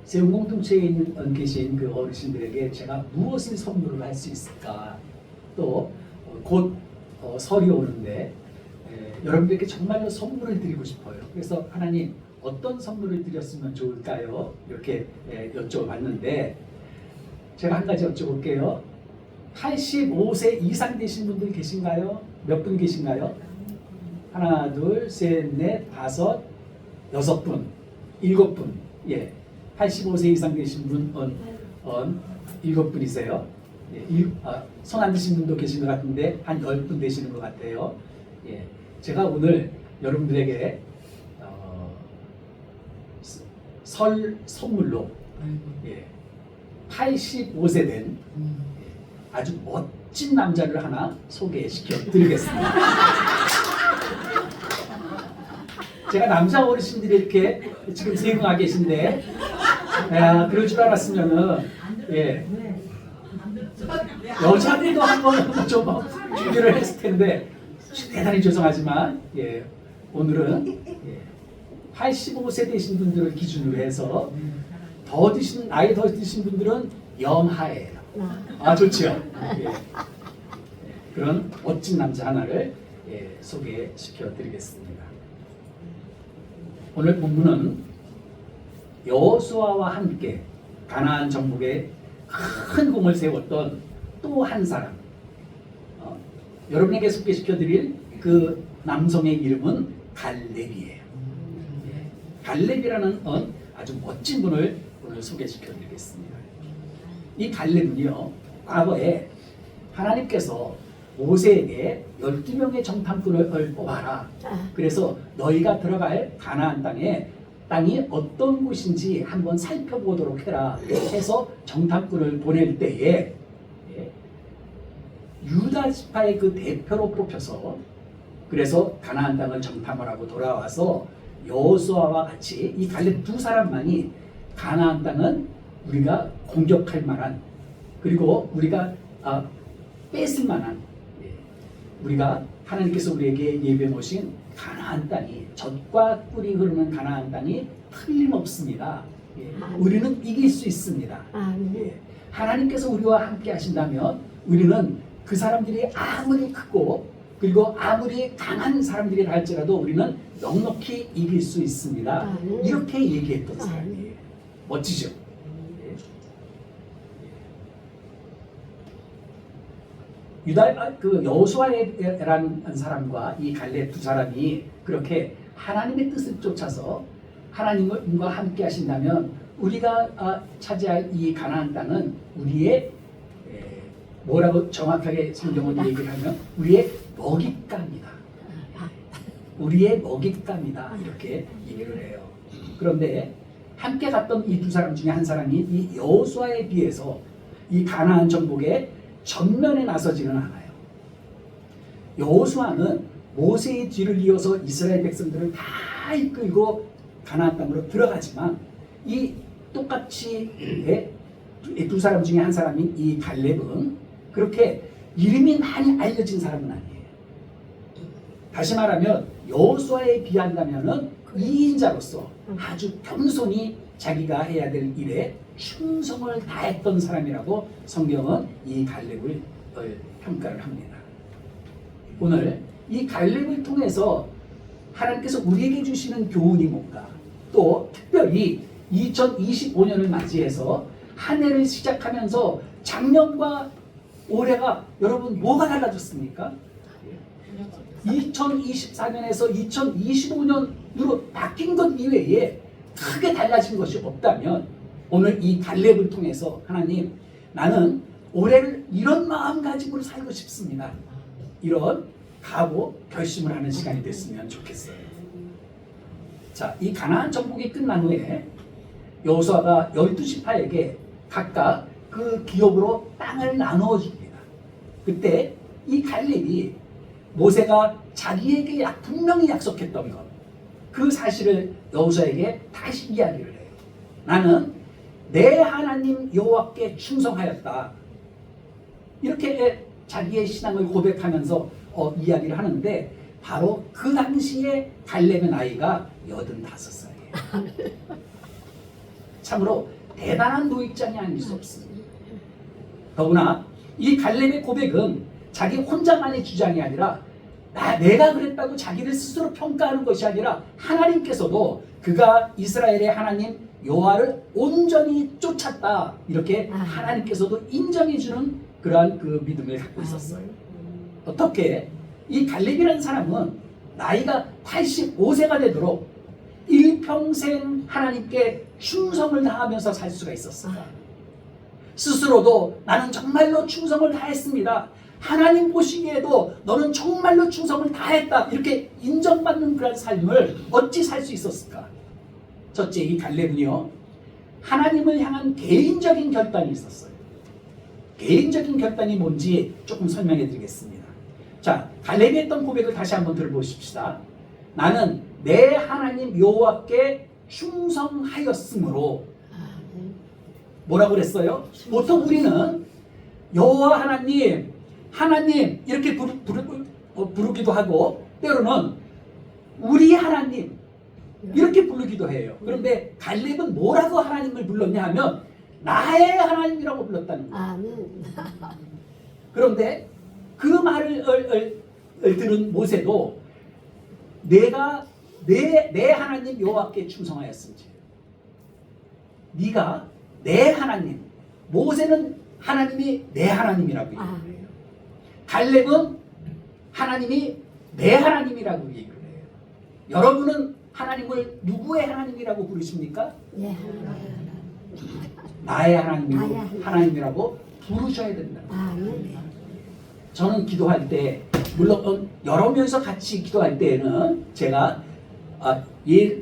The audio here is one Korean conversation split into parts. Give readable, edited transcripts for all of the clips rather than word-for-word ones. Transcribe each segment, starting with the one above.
세운 공동체에 있는 계신 그 어르신들에게 제가 무엇을 선물을 할 수 있을까? 또 곧 설이 오는데 여러분들께 정말로 선물을 드리고 싶어요. 그래서 하나님 어떤 선물을 드렸으면 좋을까요? 이렇게 여쭤봤는데 제가 한 가지 여쭤볼게요. 85세 이상 되신 분들 계신가요? 몇 분 계신가요? 하나, 둘, 셋, 넷, 다섯, 여섯 분, 일곱 분. 예, 85세 이상 되신 분, 일곱 분이세요. 예, 손 안 드신 분도 계신 것 같은데 한 10분 되시는 것 같아요. 예, 제가 오늘 여러분들에게 설 선물로 85세 된 아주 멋진 남자를 하나 소개시켜 드리겠습니다. 제가 남자 어르신들이 이렇게 지금 세분화 계신데 그럴 줄 알았으면은 여자들도 한번 좀 준비를 했을 텐데 대단히 죄송하지만 오늘은 85세 되신 분들을 기준으로 해서 나이 더 드신 분들은 염하예요. 좋죠. 그런 멋진 남자 하나를 소개시켜 드리겠습니다. 오늘 본문은 여호수아와 함께 가나안 정복에 큰 공을 세웠던 또 한 사람, 여러분에게 소개시켜 드릴 그 남성의 이름은 갈렙이에요. 갈렙이라는 아주 멋진 분을 오늘 소개시켜 드리겠습니다. 이 갈렙은요, 과거에 하나님께서 모세에게 12명의 정탐꾼을 뽑아라. 그래서 너희가 들어갈 가나안 땅이 어떤 곳인지 한번 살펴보도록 해라 해서 정탐꾼을 보낼 때에 유다 지파의 그 대표로 뽑혀서 그래서 가나안 땅을 정탐을 하고 돌아와서 여호수아와 같이 이 갈렙 두 사람만이 가나안 땅은 우리가 공격할 만한, 그리고 우리가 뺏을 만한, 우리가 하나님께서 우리에게 예비해 놓으신 가나안 땅이, 젖과 꿀이 흐르는 가나안 땅이 틀림없습니다. 우리는 이길 수 있습니다. 하나님께서 우리와 함께 하신다면 우리는 그 사람들이 아무리 크고 그리고 아무리 강한 사람들이라 할지라도 우리는 넉넉히 이길 수 있습니다. 이렇게 얘기했던 사람이에요. 멋지죠? 여호수아라는 사람과 이 갈렙 두 사람이 그렇게 하나님의 뜻을 쫓아서 하나님과 함께 하신다면 우리가 차지할 이 가나안 땅은 우리의 뭐라고 정확하게 성경을 얘기를 하면 우리의 먹잇감이다. 우리의 먹잇감이다. 이렇게 얘기를 해요. 그런데 함께 갔던 이 두 사람 중에 한 사람이 이 여호수아에 비해서 이 가나안 정복에 전면에 나서지는 않아요. 여호수아는 모세의 뒤를 이어서 이스라엘 백성들을 다 이끌고 가나안 땅으로 들어가지만 이 똑같이 두 사람 중에 한 사람인 이 갈렙은 그렇게 이름이 많이 알려진 사람은 아니에요. 다시 말하면 여호수아에 비한다면은 2인자로서 아주 겸손히 자기가 해야 될 일에 충성을 다했던 사람이라고 성경은 이 갈렙을 평가를 합니다. 오늘 이 갈렙을 통해서 하나님께서 우리에게 주시는 교훈이 뭔가, 또 특별히 2025년을 맞이해서 한 해를 시작하면서 작년과 올해가 여러분 뭐가 달라졌습니까? 2024년에서 2025년으로 바뀐 것 이외에 크게 달라진 것이 없다면 오늘 이 갈렙을 통해서 하나님, 나는 올해를 이런 마음가짐으로 살고 싶습니다. 이런 각오, 결심을 하는 시간이 됐으면 좋겠어요. 자, 이 가나안 정복이 끝난 후에 여호수아가 12지파에게 각각 그 기업으로 땅을 나누어 줍니다. 그때 이 갈렙이 모세가 자기에게 분명히 약속했던 것, 그 사실을 여호수아에게 다시 이야기를 해요. 나는 내 하나님 여호와께 충성하였다. 이렇게 자기의 신앙을 고백하면서 이야기를 하는데 바로 그 당시에 갈렙의 나이가 85살이에요. 참으로 대단한 노익장이 아닐 수 없습니다. 더구나 이 갈렙의 고백은 자기 혼자만의 주장이 아니라 내가 그랬다고 자기를 스스로 평가하는 것이 아니라 하나님께서도 그가 이스라엘의 하나님 여호와를 온전히 쫓았다 이렇게 하나님께서도 인정해주는 그러한 그 믿음을 갖고 있었어요. 어떻게 이 갈렙이라는 사람은 나이가 85세가 되도록 일평생 하나님께 충성을 다하면서 살 수가 있었을까? 스스로도 나는 정말로 충성을 다했습니다. 하나님 보시기에도 너는 정말로 충성을 다했다. 이렇게 인정받는 그런 삶을 어찌 살 수 있었을까? 첫째, 이 갈렙은요, 하나님을 향한 개인적인 결단이 있었어요. 개인적인 결단이 뭔지 조금 설명해 드리겠습니다. 자, 갈렙이 했던 고백을 다시 한번 들어보십시다. 나는 내 하나님 여호와께 충성하였으므로. 뭐라고 그랬어요? 보통 우리는 여호와 하나님 이렇게 부르기도 하고 때로는 우리 하나님 이렇게 부르기도 해요. 그런데 갈렙은 뭐라고 하나님을 불렀냐 하면 나의 하나님이라고 불렀다는 거예요. 그런데 그 말을 들은 모세도 내가 내 하나님 여호와께 충성하였은지, 네가 내 하나님, 모세는 하나님이 내 하나님이라고 얘기해요. 갈렙은 하나님이 내 하나님이라고 얘기를 해요. 여러분은 하나님을 누구의 하나님이라고 부르십니까? 나의 하나님이라고 부르셔야 된다. 저는 기도할 때, 물론 여러 명이서 같이 기도할 때에는 제가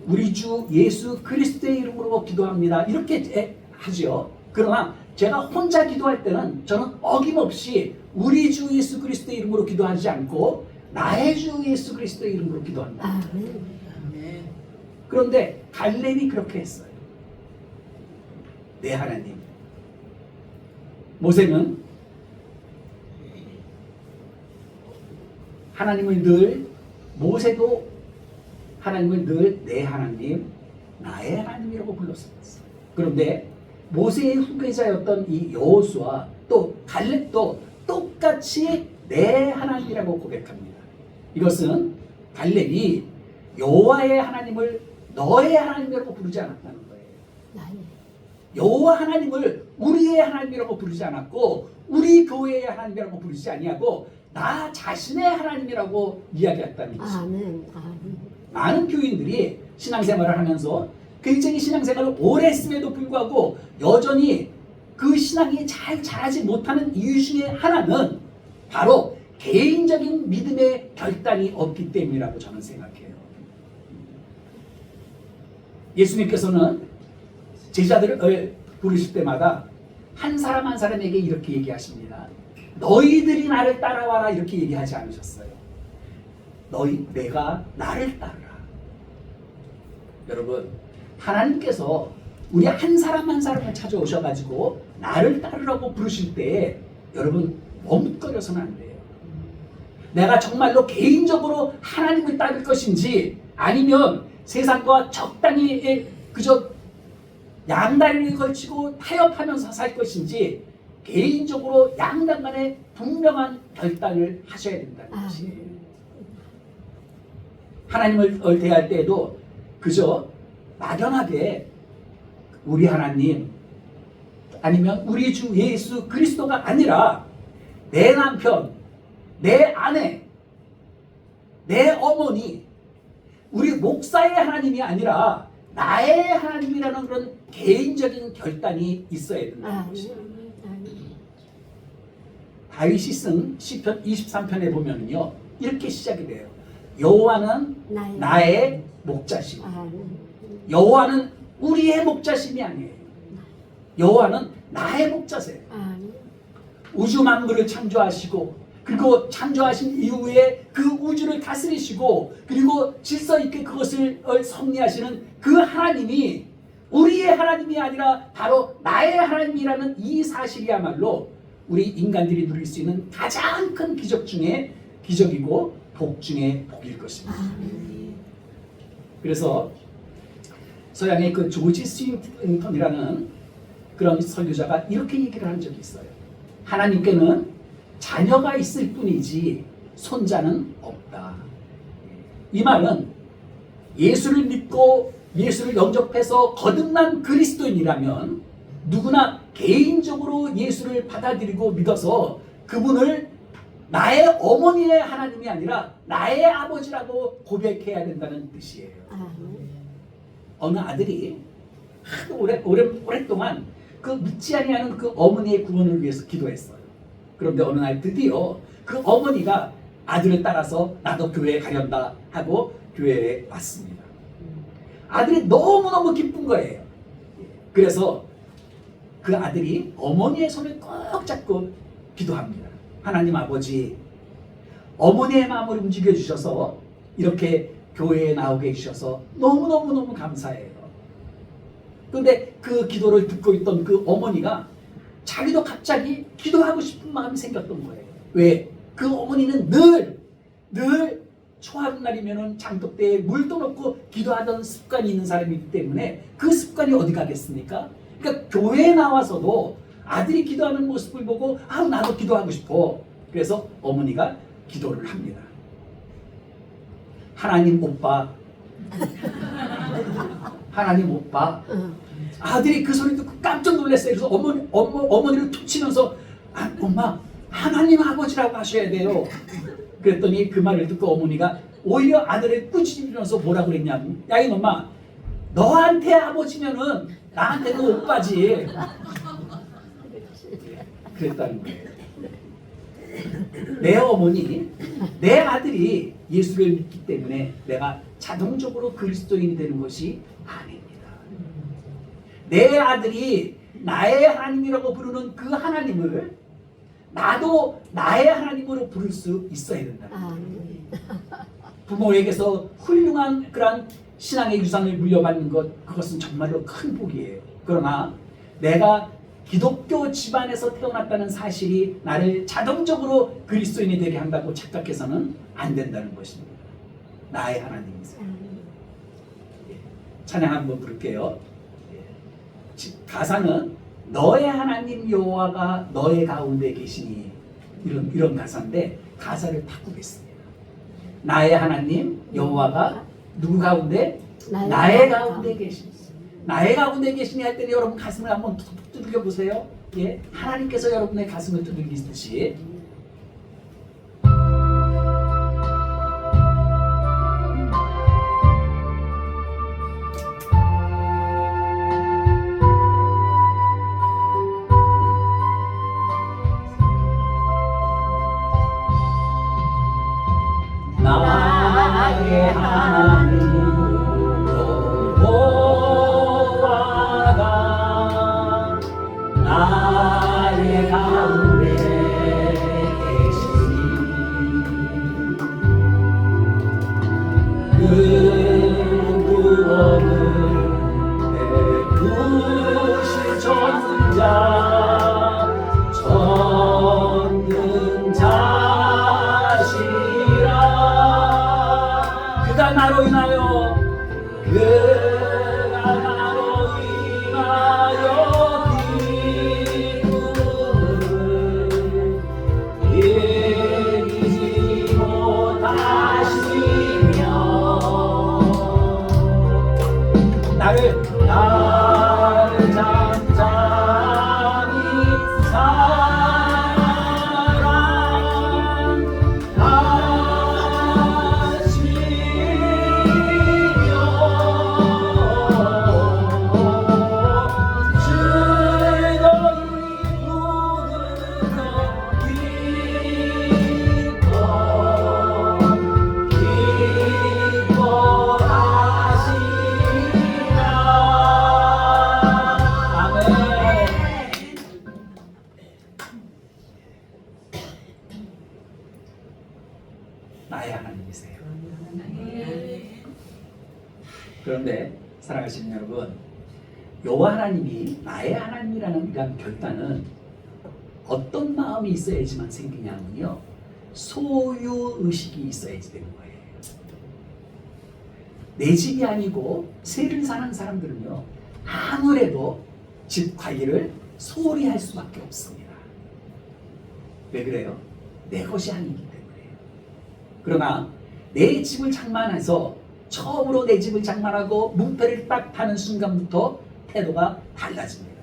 우리 주 예수 그리스도의 이름으로 기도합니다 이렇게 하죠. 그러나 제가 혼자 기도할 때는 저는 어김없이 우리 주 예수 그리스도의 이름으로 기도하지 않고 나의 주 예수 그리스도의 이름으로 기도합니다. 그런데 갈렙이 그렇게 했어요. 내 하나님. 모세는 모세도 하나님을 늘 내 하나님, 나의 하나님이라고 불렀었어요. 그런데 모세의 후계자였던 이 여호수아 또 갈렙도 똑같이 내 하나님이라고 고백합니다. 이것은 갈렙이 여호와의 하나님을 너의 하나님이라고 부르지 않았다는 거예요. 여호와 하나님을 우리의 하나님이라고 부르지 않았고 우리 교회의 하나님이라고 부르지 아니하고 나 자신의 하나님이라고 이야기했다는 것입니다. 많은 교인들이 신앙생활을 하면서 굉장히 신앙생활을 오래 했음에도 불구하고 여전히 그 신앙이 잘 자라지 못하는 이유 중에 하나는 바로 개인적인 믿음의 결단이 없기 때문이라고 저는 생각해요. 예수님께서는 제자들을 부르실 때마다 한 사람 한 사람에게 이렇게 얘기하십니다. 너희들이 나를 따라와라 이렇게 얘기하지 않으셨어요. 내가 나를 따르라. 여러분, 하나님께서 우리 한 사람 한 사람을 찾아오셔가지고 나를 따르라고 부르실 때 여러분 머뭇거려서는 안 돼요. 내가 정말로 개인적으로 하나님을 따를 것인지 아니면 세상과 적당히 그저 양다리를 걸치고 타협하면서 살 것인지 개인적으로 양당 간에 분명한 결단을 하셔야 된다는 것이에요. 하나님을 대할 때에도 그저 막연하게 우리 하나님 아니면 우리 주 예수 그리스도가 아니라 내 남편, 내 아내, 내 어머니, 우리 목사의 하나님이 아니라 나의 하나님이라는 그런 개인적인 결단이 있어야 된다는 것입니다. 다윗이 쓴 시편 23편에 보면요 이렇게 시작이 돼요. 여호와는 나의 목자심. 여호와는 우리의 목자심이 아니에요. 여호와는 나의 목자세요. 우주 만물을 창조하시고 그리고 창조하신 이후에 그 우주를 다스리시고 그리고 질서 있게 그것을 섭리하시는 그 하나님이 우리의 하나님이 아니라 바로 나의 하나님이라는 이 사실이야말로 우리 인간들이 누릴 수 있는 가장 큰 기적 중에 기적이고 복 중에 복일 것입니다. 그래서 서양의 그 조지 스윙턴이라는 그런 설교자가 이렇게 얘기를 한 적이 있어요. 하나님께는 자녀가 있을 뿐이지 손자는 없다. 이 말은 예수를 믿고 예수를 영접해서 거듭난 그리스도인이라면 누구나 개인적으로 예수를 받아들이고 믿어서 그분을 나의 어머니의 하나님이 아니라 나의 아버지라고 고백해야 된다는 뜻이에요. 어느 아들이 하도 오랫동안 그 믿지 아니하는 그 어머니의 구원을 위해서 기도했어요. 그런데 어느 날 드디어 그 어머니가 아들을 따라서 나도 교회에 가련다 하고 교회에 왔습니다. 아들이 너무너무 기쁜 거예요. 그래서 그 아들이 어머니의 손을 꼭 잡고 기도합니다. 하나님 아버지, 어머니의 마음을 움직여 주셔서 이렇게 교회에 나오게 해주셔서 너무너무 감사해요. 그런데 그 기도를 듣고 있던 그 어머니가 자기도 갑자기 기도하고 싶은 마음이 생겼던 거예요. 왜? 그 어머니는 늘 초하루날이면은 장독대에 물도 넣고 기도하던 습관이 있는 사람이기 때문에 그 습관이 어디 가겠습니까? 그러니까 교회에 나와서도 아들이 기도하는 모습을 보고 나도 기도하고 싶어. 그래서 어머니가 기도를 합니다. 하나님 오빠, 하나님 오빠. 아들이 그 소리 듣고 깜짝 놀랐어요. 그래서 어머니를 툭 치면서 엄마, 하나님 아버지라고 하셔야 돼요. 그랬더니 그 말을 듣고 어머니가 오히려 아들을 꾸짖으면서 뭐라고 그랬냐면, 야 이놈아, 너한테 아버지면은 나한테는 오빠지. 그랬다는 거예요. 내 어머니, 내 아들이 예수를 믿기 때문에 내가 자동적으로 그리스도인이 되는 것이 아닙니다. 내 아들이 나의 하나님이라고 부르는 그 하나님을 나도 나의 하나님으로 부를 수 있어야 된다. 부모에게서 훌륭한 그런 신앙의 유산을 물려받는 것, 그것은 정말로 큰 복이에요. 그러나 내가 기독교 집안에서 태어났다는 사실이 나를 자동적으로 그리스도인이 되게 한다고 착각해서는 안 된다는 것입니다. 나의 하나님이세요. 찬양 한번 부를게요. 가사는 너의 하나님 여호와가 너의 가운데 계시니, 이런 가사인데 가사를 바꾸겠습니다. 나의 하나님 여호와가 누구 가운데? 나의 가운데 계시니. 나의 가운데 계시니 할 때는 여러분 가슴을 한번 두들겨 보세요. 예, 하나님께서 여러분의 가슴을 두들기듯이. 나의 하나님 여호와가 나의 가운데 계시니 그 구원을 베푸신 전능자 그가 나로 인하여 기쁨을 이기지 못하시며 나를 잠잠히 나의 하나님이세요. 그런데 사랑하시는 여러분, 여호와 하나님이 나의 하나님이라는 이런 결단은 어떤 마음이 있어야지만 생기냐면요, 소유의식이 있어야지 되는 거예요. 내 집이 아니고 세를 사는 사람들은요, 아무래도 집 관리를 소홀히 할 수밖에 없습니다. 왜 그래요? 내 것이 아니기 때문에. 그러나 내 집을 장만해서 처음으로 내 집을 장만하고 문패를 딱 타는 순간부터 태도가 달라집니다.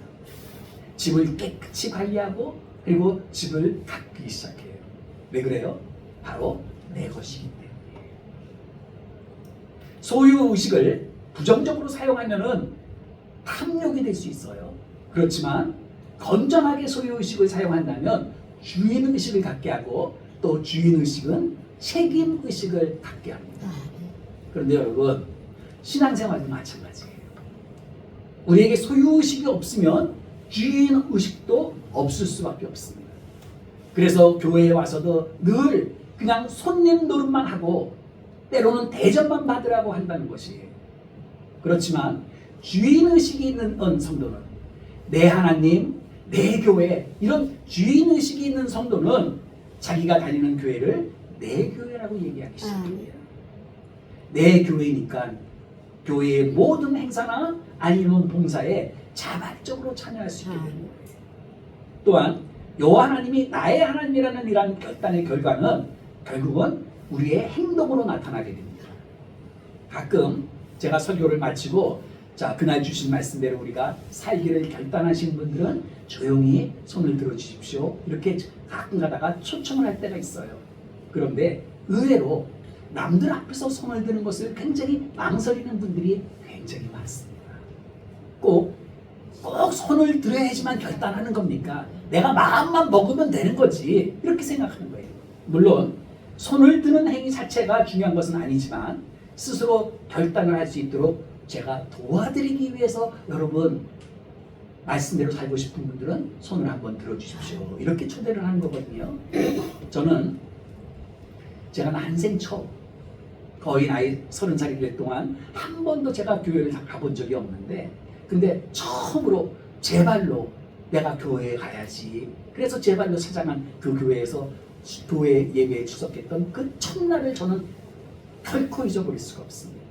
집을 깨끗이 관리하고 그리고 집을 닦기 시작해요. 왜 그래요? 바로 내 것이기 때문에. 소유의식을 부정적으로 사용하면은 탐욕이 될 수 있어요. 그렇지만 건전하게 소유의식을 사용한다면 주인의식을 갖게 하고 또 주인의식은 책임의식을 갖게 합니다. 그런데 여러분, 신앙생활도 마찬가지예요. 우리에게 소유의식이 없으면 주인의식도 없을 수밖에 없습니다. 그래서 교회에 와서도 늘 그냥 손님 노릇만 하고 때로는 대접만 받으라고 한다는 것이에요. 그렇지만 주인의식이 있는 성도는 내 하나님, 내 교회, 이런 주인의식이 있는 성도는 자기가 다니는 교회를 내 교회라고 얘기하기 시작합니다. 내 교회니까 교회의 모든 행사나 아니면 봉사에 자발적으로 참여할 수 있게 됩니다. 또한 여호와 하나님이 나의 하나님이라는 이러한 결단의 결과는 결국은 우리의 행동으로 나타나게 됩니다. 가끔 제가 설교를 마치고 자, 그날 주신 말씀대로 우리가 살기를 결단하신 분들은 조용히 손을 들어 주십시오. 이렇게 가끔 가다가 초청을 할 때가 있어요. 그런데 의외로 남들 앞에서 손을 드는 것을 굉장히 망설이는 분들이 굉장히 많습니다. 꼭 손을 들어야지만 결단하는 겁니까? 내가 마음만 먹으면 되는 거지. 이렇게 생각하는 거예요. 물론 손을 드는 행위 자체가 중요한 것은 아니지만 스스로 결단을 할 수 있도록 제가 도와드리기 위해서 여러분 말씀대로 살고 싶은 분들은 손을 한번 들어주십시오. 이렇게 초대를 하는 거거든요. 저는 제가 난생 처음 거의 나이 30살이 동안 한 번도 제가 교회를 가본 적이 없는데 근데 처음으로 제 발로 내가 교회에 가야지. 그래서 제 발로 찾아간 그 교회에서 교회 예배에出席했던 그 첫날을 저는 결코 잊어버릴 수가 없습니다.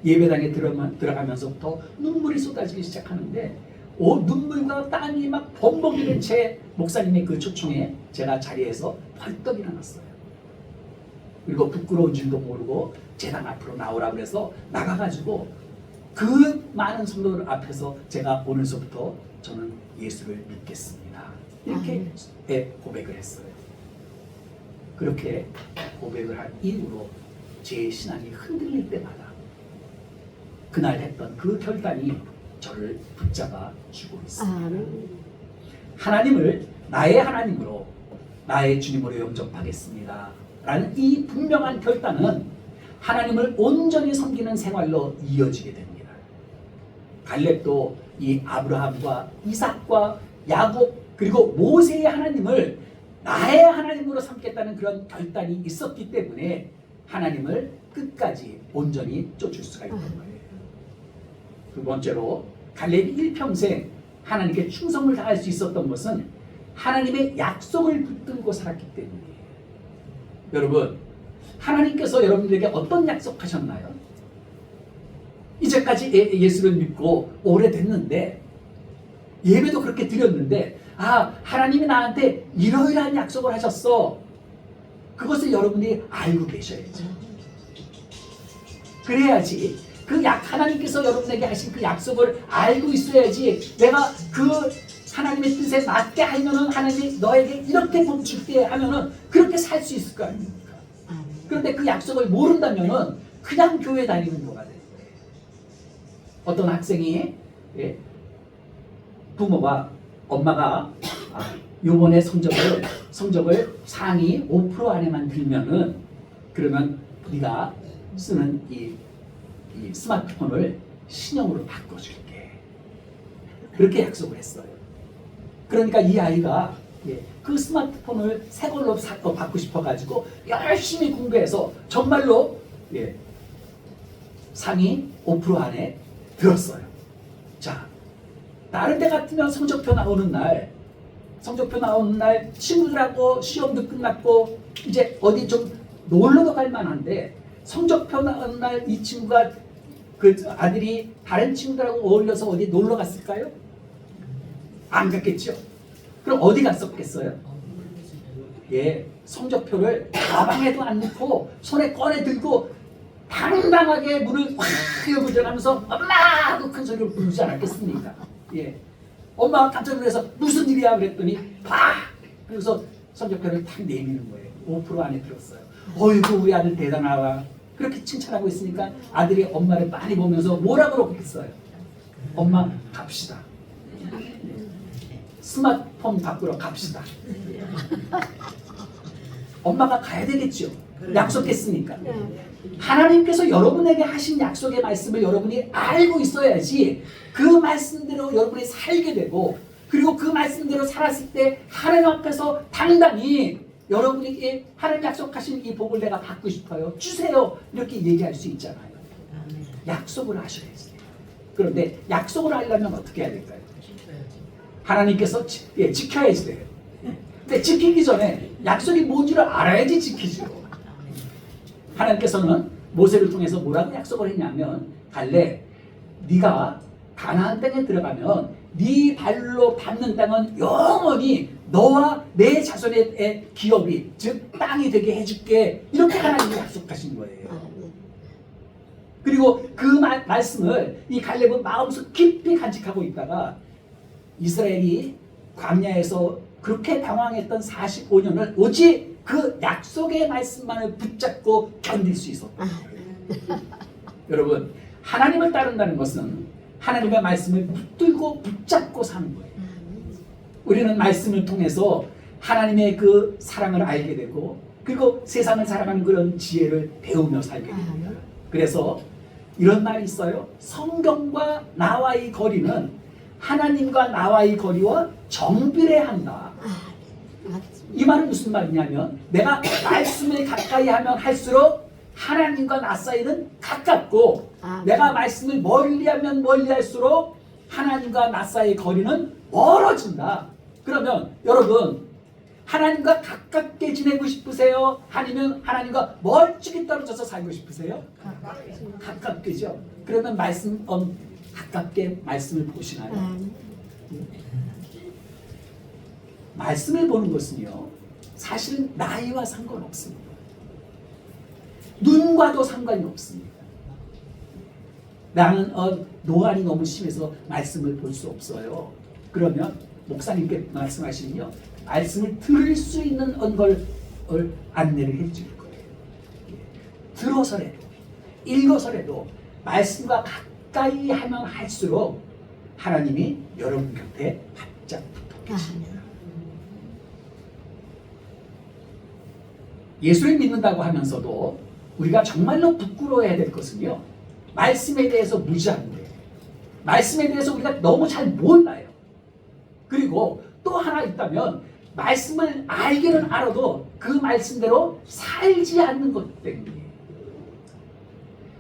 예배당에 들어가면서부터 눈물이 쏟아지기 시작하는데 눈물과 땀이 막 범벅이는 제 목사님의 그 초청에 제가 자리에서 벌떡 일어났어요. 그리고 부끄러운 줄도 모르고 제단 앞으로 나오라 그래서 나가가지고 그 많은 성도들 앞에서 제가 오늘서부터 저는 예수를 믿겠습니다. 이렇게 고백을 했어요. 그렇게 고백을 한 이후로 제 신앙이 흔들릴 때마다 그날 했던 그 결단이 저를 붙잡아 주고 있습니다. 하나님을 나의 하나님으로 나의 주님으로 영접하겠습니다 라는 이 분명한 결단은 하나님을 온전히 섬기는 생활로 이어지게 됩니다. 갈렙도 이 아브라함과 이삭과 야곱 그리고 모세의 하나님을 나의 하나님으로 삼겠다는 그런 결단이 있었기 때문에 하나님을 끝까지 온전히 쫓을 수가 있는 거예요. 두 번째로 갈렙이 일평생 하나님께 충성을 다할 수 있었던 것은 하나님의 약속을 붙들고 살았기 때문이에요. 여러분, 하나님께서 여러분들에게 어떤 약속하셨나요? 이제까지 예수를 믿고 오래됐는데 예배도 그렇게 드렸는데 하나님이 나한테 이러이러한 약속을 하셨어. 그것을 여러분이 알고 계셔야죠. 그래야지 하나님께서 여러분에게 하신 그 약속을 알고 있어야지 내가 그 하나님의 뜻에 맞게 하면은 하나님이 너에게 이렇게 복 줄게 하면은 그렇게 살 수 있을 거 아닙니까? 그런데 그 약속을 모른다면은 그냥 교회 다니는 거가 되는 거예요. 어떤 학생이 부모가 엄마가 요번에 성적을 상위 5% 안에만 들면은 그러면 네가 쓰는 이 스마트폰을 신형으로 바꿔줄게. 그렇게 약속을 했어요. 그러니까 이 아이가 그 스마트폰을 새 걸로 받고 싶어가지고 열심히 공부해서 정말로 상위 5% 안에 들었어요. 자, 다른 데 같으면 성적표 나오는 날 친구들하고 시험도 끝났고 이제 어디 좀 놀러도 갈 만한데 성적표 나오는 날 이 친구가 그 아들이 다른 친구들하고 어울려서 어디 놀러 갔을까요? 안 갔겠죠. 그럼 어디 갔었겠어요? 예, 성적표를 가방에도 안 넣고 손에 꺼내 들고 당당하게 문을 확 열고 들어가면서 엄마 하고 큰 소리로 부르지 않았겠습니까? 예, 엄마가 깜짝 놀라서 무슨 일이야 그랬더니 팍! 그래서 성적표를 탁 내미는 거예요. 5% 안에 들었어요. 어이구 우리 아들 대단하다. 그렇게 칭찬하고 있으니까 아들이 엄마를 많이 보면서 뭐라 그러고 있어요? 엄마 갑시다. 스마트폰 바꾸러 갑시다. 엄마가 가야 되겠죠. 약속했으니까. 하나님께서 여러분에게 하신 약속의 말씀을 여러분이 알고 있어야지 그 말씀대로 여러분이 살게 되고, 그리고 그 말씀대로 살았을 때 하나님 앞에서 당당히 여러분에게 하나님 약속하신 이 복을 내가 받고 싶어요. 주세요. 이렇게 얘기할 수 있잖아요. 약속을 하셔야지. 그런데 약속을 하려면 어떻게 해야 될까요? 하나님께서 지켜야지 돼요. 근데 지키기 전에 약속이 뭔지를 알아야지 지키죠. 하나님께서는 모세를 통해서 뭐라고 약속을 했냐면, 갈래, 네가 가나안 땅에 들어가면 네 발로 밟는 땅은 영원히 너와 내 자손의 기업이, 즉 땅이 되게 해줄게. 이렇게 하나님이 약속하신 거예요. 그리고 그 말씀을 이 갈렙은 마음속 깊이 간직하고 있다가 이스라엘이 광야에서 그렇게 당황했던 45년을 오직 그 약속의 말씀만을 붙잡고 견딜 수 있었다. 여러분, 하나님을 따른다는 것은 하나님의 말씀을 붙들고 붙잡고 사는 거예요. 우리는 말씀을 통해서 하나님의 그 사랑을 알게 되고, 그리고 세상을 살아가는 그런 지혜를 배우며 살게 됩니다. 그래서 이런 말이 있어요. 성경과 나와의 거리는 하나님과 나와의 거리와 정비례한다. 이 말은 무슨 말이냐면, 내가 말씀을 가까이 하면 할수록 하나님과 나 사이는 가깝고, 내가 말씀을 멀리하면 멀리할수록 하나님과 나 사이의 거리는 멀어진다. 그러면 여러분, 하나님과 가깝게 지내고 싶으세요? 아니면 하나님과 멀찍이 떨어져서 살고 싶으세요? 가깝게죠. 그러면 가깝게 말씀을 보시나요? 말씀을 보는 것은요, 사실은 나이와 상관없습니다. 눈과도 상관이 없습니다. 나는 노안이 너무 심해서 말씀을 볼 수 없어요. 그러면 목사님께 말씀하시면요, 말씀을 들을 수 있는 걸 안내를 해줄 거예요. 들어서라도, 읽어서라도 말씀과 가까이 하면 할수록 하나님이 여러분 곁에 바짝 붙어 계십니다. 예수를 믿는다고 하면서도 우리가 정말로 부끄러워해야 될 것은요, 말씀에 대해서 무지한 거예요. 말씀에 대해서 우리가 너무 잘 몰라요. 그리고 또 하나 있다면, 말씀을 알기는 알아도 그 말씀대로 살지 않는 것 때문이에요.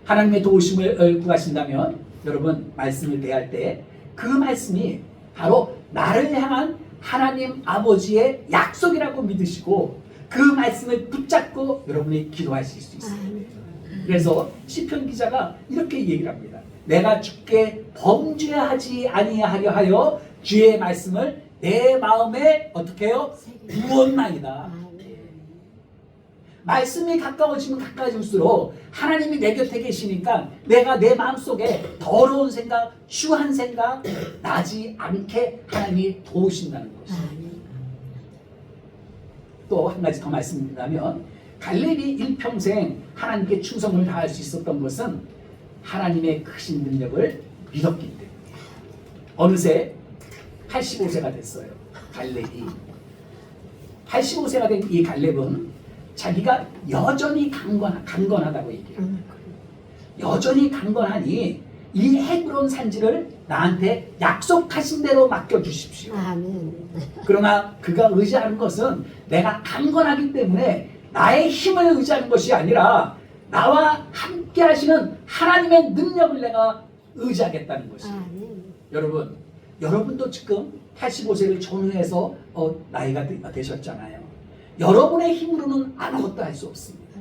하나님의 도우심을 구하신다면 여러분, 말씀을 대할 때 그 말씀이 바로 나를 향한 하나님 아버지의 약속이라고 믿으시고 그 말씀을 붙잡고 여러분이 기도하실 수 있어요. 그래서 시편 기자가 이렇게 얘기를 합니다. 내가 주께 범죄하지 아니하려 하여 주의 말씀을 내 마음에 어떻게 해요? 부었나이다. 말씀이 가까워지면 가까워질수록 하나님이 내 곁에 계시니까 내가 내 마음속에 더러운 생각, 추한 생각 나지 않게 하나님이 도우신다는 것이에요. 또 한 가지 더 말씀드리자면, 갈렙이 일평생 하나님께 충성을 다할 수 있었던 것은 하나님의 크신 능력을 믿었기 때문에. 어느새 85세가 됐어요. 갈렙이 85세가 된 이 갈렙은 자기가 여전히 강건하다고 얘기해요. 여전히 강건하니 이 헤브론 산지를 나한테 약속하신 대로 맡겨주십시오. 그러나 그가 의지하는 것은 내가 강건하기 때문에 나의 힘을 의지하는 것이 아니라 나와 함께 하시는 하나님의 능력을 내가 의지하겠다는 것이에요. 여러분, 여러분도 지금 85세를 전후해서 나이가 되셨잖아요. 여러분의 힘으로는 아무것도 할 수 없습니다.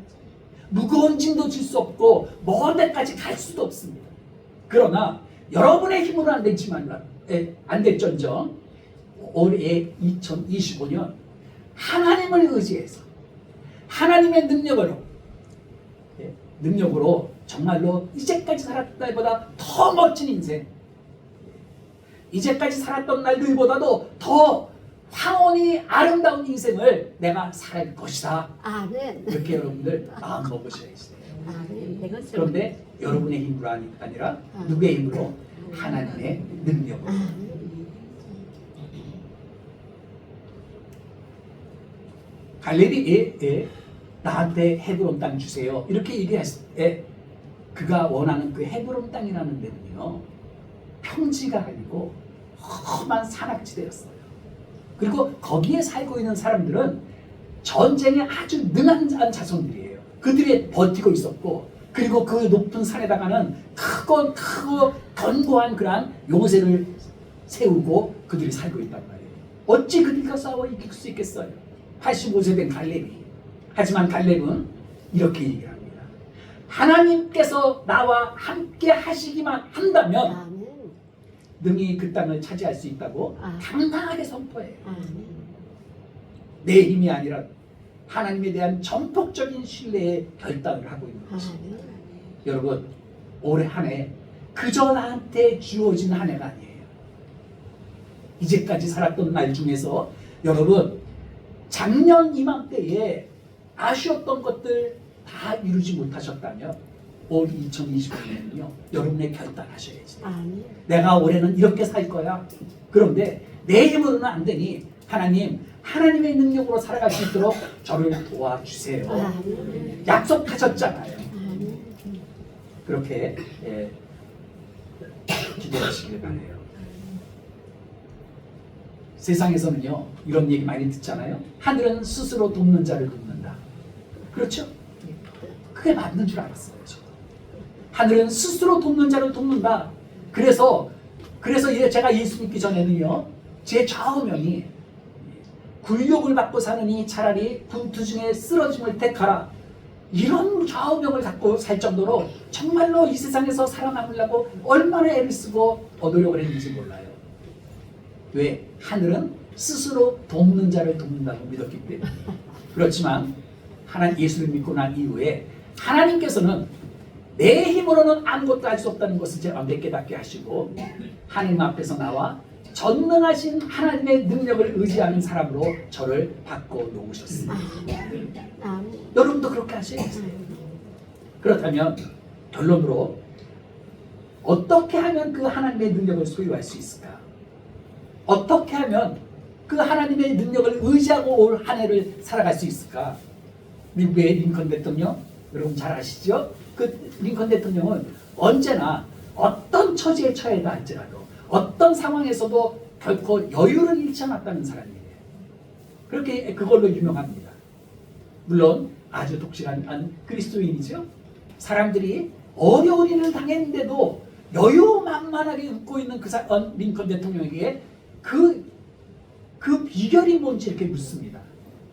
무거운 짐도 질 수 없고 먼 데까지 갈 수도 없습니다. 그러나 여러분의 힘으로 안 되지만 안 될전정 올해 2025년 하나님을 의지해서 하나님의 능력으로 정말로 이제까지 살았던 날보다 더 멋진 인생, 이제까지 살았던 날들보다도 더 황홀히 아름다운 인생을 내가 살 것이다. 아멘. 이렇게 여러분들 마음 먹으셔야 있어요. 아멘. 내 것을. 그런데 여러분의 힘으로 아니라 누구의 힘으로? 하나님의 능력으로. 갈렙이 나한테 헤브론 땅 주세요 이렇게 얘기했을 때 그가 원하는 그 헤브론 땅이라는 데는요 평지가 아니고 험한 산악지대였어요. 그리고 거기에 살고 있는 사람들은 전쟁에 아주 능한 자손들이에요. 그들이 버티고 있었고, 그리고 그 높은 산에다가는 크고 견고한 그러한 요새를 세우고 그들이 살고 있단 말이에요. 어찌 그들과 싸워 이길 수 있겠어요? 85세 된 갈렙이. 하지만 갈렙은 이렇게 얘기를 합니다. 하나님께서 나와 함께 하시기만 한다면 아멘. 능히 그 땅을 차지할 수 있다고 당당하게 선포해요. 아멘. 내 힘이 아니라 하나님에 대한 전폭적인 신뢰의 결단을 하고 있는 것입니다. 아멘. 여러분, 올해 한 해 그저 나한테 주어진 한 해가 아니에요. 이제까지 살았던 날 중에서 여러분 작년 이맘때에 아쉬웠던 것들 다 이루지 못하셨다면 올 2025년은요 여러분의 결단하셔야지. 아멘. 내가 올해는 이렇게 살 거야. 그런데 내 힘으로는 안 되니 하나님의 능력으로 살아갈 수 있도록 저를 도와주세요. 아멘. 약속하셨잖아요. 아멘. 그렇게 기도하시길 바래요. 세상에서는요 이런 얘기 많이 듣잖아요. 하늘은 스스로 돕는 자를 돕는다. 그렇죠? 그게 맞는 줄 알았어요. 저도. 하늘은 스스로 돕는 자를 돕는다. 그래서 제가 예수 믿기 전에는요 제 좌우명이 굴욕을 받고 사느니 차라리 분투 중에 쓰러짐을 택하라, 이런 좌우명을 갖고 살 정도로 정말로 이 세상에서 살아남으려고 얼마나 애를 쓰고 노력을 했는지 몰라요. 왜? 하늘은 스스로 돕는 자를 돕는다고 믿었기 때문에. 그렇지만 하나님 예수를 믿고 난 이후에 하나님께서는 내 힘으로는 아무것도 할 수 없다는 것을 제가 깨닫게 하시고 하나님 앞에서 나와 전능하신 하나님의 능력을 의지하는 사람으로 저를 바꿔 놓으셨습니다. 아멘. 여러분도 그렇게 하셔야겠어요. 그렇다면 결론으로 어떻게 하면 그 하나님의 능력을 소유할 수 있을까? 어떻게 하면 그 하나님의 능력을 의지하고 올 한 해를 살아갈 수 있을까? 미국의 링컨 대통령 여러분 잘 아시죠? 그 링컨 대통령은 언제나 어떤 처지에 처해다 할지라도 어떤 상황에서도 결코 여유를 잃지 않았다는 사람이에요. 그렇게 그걸로 유명합니다. 물론 아주 독실한 그리스도인이죠. 사람들이 어려운 일을 당했는데도 여유만만하게 웃고 있는 그 링컨 대통령에게 그 비결이 뭔지 이렇게 묻습니다.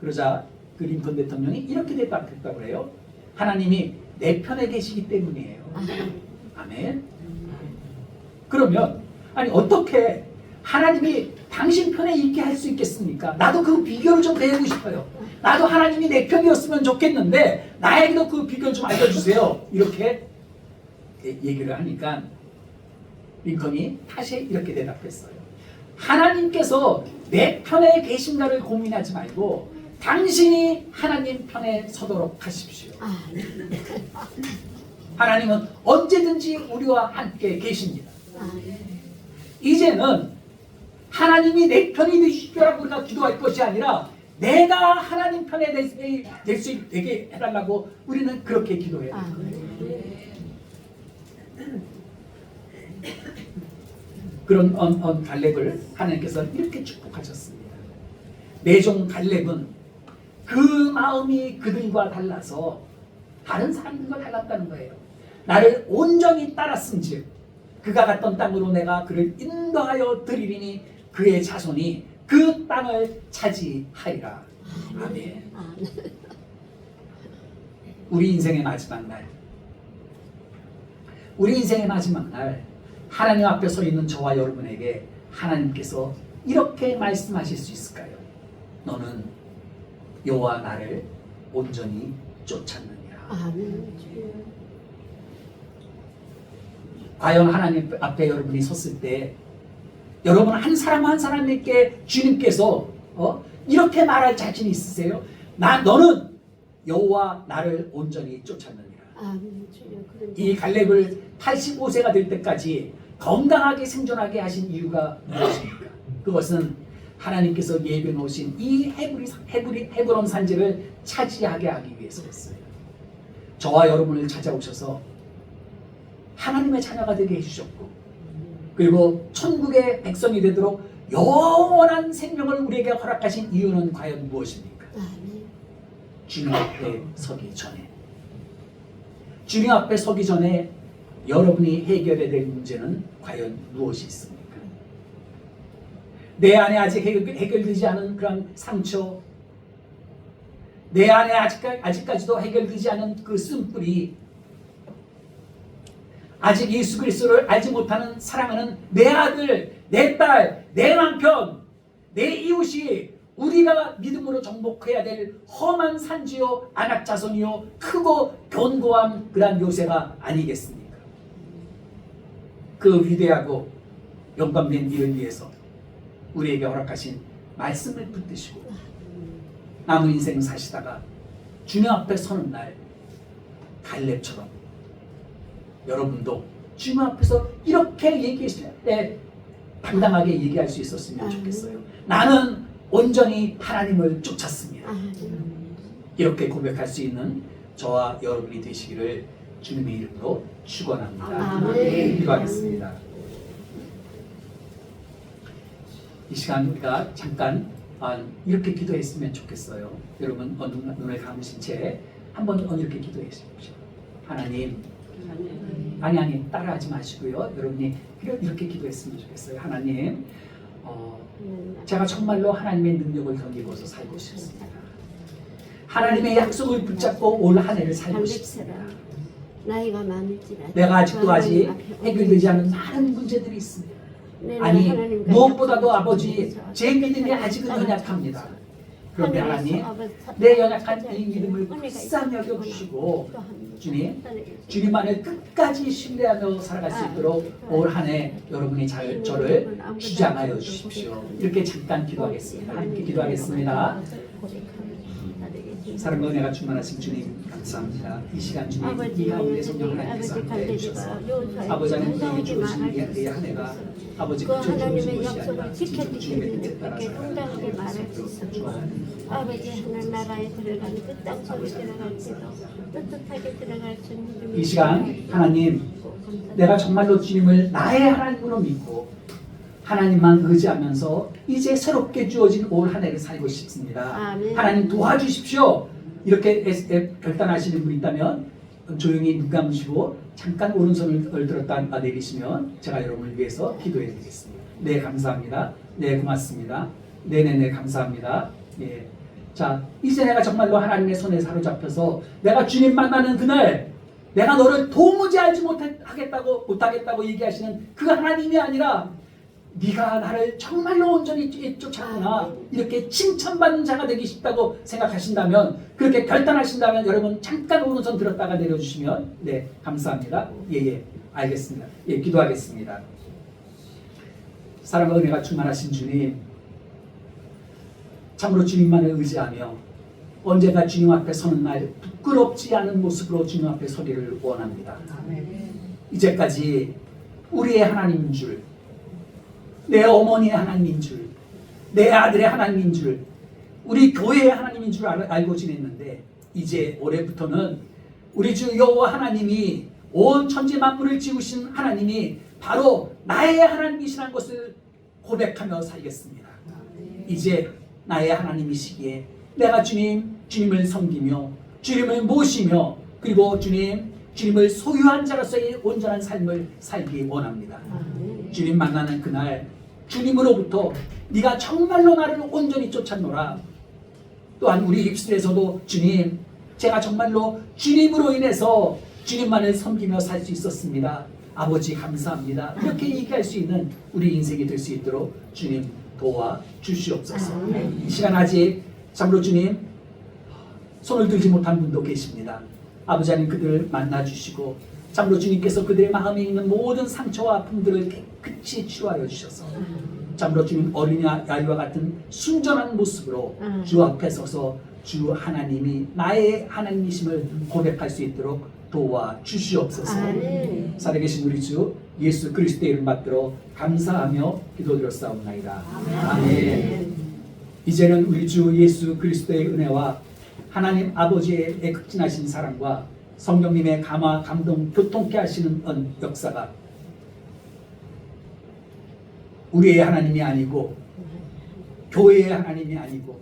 그러자 그 링컨 대통령이 이렇게 대답했다고 해요. 하나님이 내 편에 계시기 때문이에요. 아멘. 그러면 아니 어떻게 하나님이 당신 편에 있게 할 수 있겠습니까? 나도 그 비결을 좀 배우고 싶어요. 나도 하나님이 내 편이었으면 좋겠는데 나에게도 그 비결 좀 알려주세요. 이렇게 얘기를 하니까 링컨이 다시 이렇게 대답했어요. 하나님께서 내 편에 계신가를 고민하지 말고 당신이 하나님 편에 서도록 하십시오. 하나님은 언제든지 우리와 함께 계십니다. 이제는 하나님이 내 편이 되시라고 우리가 기도할 것이 아니라 내가 하나님 편에 될 수 되게 해달라고 우리는 그렇게 기도해야 돼요. 그런 갈렙을 하나님께서 이렇게 축복하셨습니다. 내 종 갈렙은 그 마음이 그들과 달라서 다른 사람들과 달랐다는 거예요. 나를 온전히 따랐은즉 그가 갔던 땅으로 내가 그를 인도하여 드리리니 그의 자손이 그 땅을 차지하리라. 아멘. 우리 인생의 마지막 날 우리 인생의 마지막 날 하나님 앞에 서 있는 저와 여러분에게 하나님께서 이렇게 말씀하실 수 있을까요? 너는 여호와 나를 온전히 쫓았느니라. 아멘. 주여. 과연 하나님 앞에 여러분이 섰을 때 여러분 한 사람 한 사람에게 주님께서 이렇게 말할 자신이 있으세요? 너는 여호와 나를 온전히 쫓았느니라. 아멘. 주여. 그런 이 갈렙을 85세가 될 때까지 건강하게 생존하게 하신 이유가 무엇입니까? 그것은 하나님께서 예비해 놓으신 이 헤브론 산지를 차지하게 하기 위해서였어요. 저와 여러분을 찾아오셔서 하나님의 자녀가 되게 해주셨고, 그리고 천국의 백성이 되도록 영원한 생명을 우리에게 허락하신 이유는 과연 무엇입니까? 아멘. 주님 앞에 서기 전에, 주님 앞에 서기 전에 여러분이 해결해야 될 문제는 과연 무엇이 있습니까? 내 안에 아직 해결되지 않은 그런 상처, 내 안에 아직까지도 해결되지 않은 그 쓴뿌리, 아직 예수 그리스도를 알지 못하는 사랑하는 내 아들, 내 딸, 내 남편, 내 이웃이 우리가 믿음으로 정복해야 될 험한 산지요 안악자손이요 크고 견고한 그러한 요새가 아니겠습니까? 그 위대하고 영광된 일을 위해서 우리에게 허락하신 말씀을 붙드시고 남은 인생 사시다가 주님 앞에 서는 날 갈렙처럼 여러분도 주님 앞에서 이렇게 얘기했을 때 당당하게 얘기할 수 있었으면 좋겠어요. 나는 온전히 하나님을 쫓았습니다. 이렇게 고백할 수 있는 저와 여러분이 되시기를 주님의 이름으로 축원합니다. 기도하겠습니다. 이 시간 우리가 잠깐 이렇게 기도했으면 좋겠어요. 여러분 눈을 감으신 채 한번 이렇게 기도해 주십시오. 하나님, 아니 따라하지 마시고요. 여러분이 이렇게 기도했으면 좋겠어요. 하나님, 제가 정말로 하나님의 능력을 덧입어서 살고 싶습니다. 하나님의 약속을 붙잡고 올 한 해를 살고 싶습니다. 나이가 많을지라도 내가 아직도 해결되지 않은 많은 문제들이 있습니다. 아니 무엇보다도 아버지 제 믿음이 아직은 연약합니다. 그런데 하나님 내 연약한 이 믿음을 불쌍히 여겨주시고 주님 안에 끝까지 신뢰하며 살아갈 수 있도록 올 한 해 여러분이 저를 주장하여 주십시오. 이렇게 잠깐 기도하겠습니다. 함께 기도하겠습니다. 사랑과 은혜가 충만하신 주님 감사합니다. 이 시간 주님 이 가운데 성령 하나님께서 함께해 주셔서 아버지 하나님 우리에게 주어진 이 한 해가 아버지 하나님의 것이 약속을 아니라 지켜주시는 주님의 뜻에 따라 이렇게 당당하게 말할 수 있습니다. 아버지 하나님 나라에 들어가는 그 땅속에 들어갈 때도 떳떳하게 들어갈 수 있는 이 시간 하나님 내가 정말로 주님을 나의 하나님으로 믿고 하나님만 의지하면서 이제 새롭게 주어진 올 한 해를 살고 싶습니다. 아멘. 하나님 도와주십시오. 이렇게 결단하시는 분 있다면 조용히 눈 감으시고 잠깐 오른손을 들었다 내리시면 제가 여러분을 위해서 기도해 드리겠습니다. 네, 감사합니다. 네, 고맙습니다. 네네네, 감사합니다. 예. 자, 이제 내가 정말로 하나님의 손에 사로잡혀서 내가 주님 만나는 그날 내가 너를 도무지 알지 못하겠다고 얘기하시는 그 하나님이 아니라 네가 나를 정말로 온전히 쫓았구나 이렇게 칭찬받는 자가 되기 싶다고 생각하신다면 그렇게 결단하신다면 여러분 잠깐 오른손 들었다가 내려주시면 네 감사합니다. 예예 알겠습니다. 예 기도하겠습니다. 사랑과 은혜가 충만하신 주님 참으로 주님만을 의지하며 언제나 주님 앞에 서는 날 부끄럽지 않은 모습으로 주님 앞에 서기를 원합니다. 이제까지 우리의 하나님인 줄 내 어머니의 하나님인 줄, 내 아들의 하나님인 줄, 우리 교회의 하나님인 줄 알고 지냈는데 이제 올해부터는 우리 주 여호와 하나님이 온 천지 만물을 지으신 하나님이 바로 나의 하나님이시라는 것을 고백하며 살겠습니다. 이제 나의 하나님이시기에 내가 주님을 섬기며 주님을 모시며 그리고 주님을 소유한 자로서의 온전한 삶을 살기 원합니다. 주님 만나는 그날 주님으로부터 네가 정말로 나를 온전히 쫓았노라. 또한 우리 입술에서도 주님 제가 정말로 주님으로 인해서 주님만을 섬기며 살 수 있었습니다. 아버지 감사합니다. 이렇게 얘기할 수 있는 우리 인생이 될 수 있도록 주님 도와 주시옵소서. 이 시간 아직 참으로 주님 손을 들지 못한 분도 계십니다. 아버지 하나님 그들을 만나주시고 참으로 주님께서 그들의 마음에 있는 모든 상처와 아픔들을 깨끗이 치유하여 주셔서 참으로 주님 어린이 아이와 같은 순전한 모습으로 주 앞에 서서 주 하나님이 나의 하나님이심을 고백할 수 있도록 도와 주시옵소서. 살아계신 우리 주 예수 그리스도의 이름 받들어 감사하며 기도드렸사옵나이다. 아멘. 이제는 우리 주 예수 그리스도의 은혜와 하나님 아버지의 극진하신 사랑과 성령님의 감화 감동 교통케 하시는 역사가 우리의 하나님이 아니고 교회의 하나님이 아니고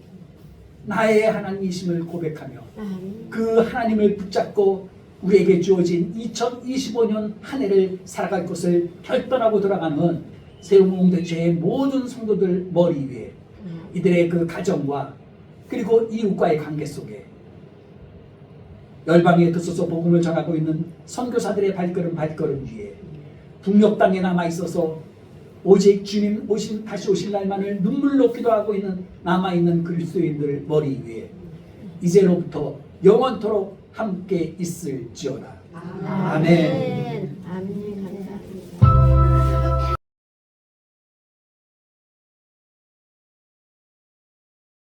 나의 하나님이심을 고백하며 그 하나님을 붙잡고 우리에게 주어진 2025년 한 해를 살아갈 것을 결단하고 돌아가는 세우공동체의 모든 성도들 머리 위에 이들의 그 가정과 그리고 이웃과의 관계 속에 열방에 들어서서 복음을 전하고 있는 선교사들의 발걸음 위에 북녘 땅에 남아 있어서 오직 주님 다시 오실 날만을 눈물로 기도하고 있는 남아 있는 그리스도인들 머리 위에 이제로부터 영원토록 함께 있을지어다. 아멘.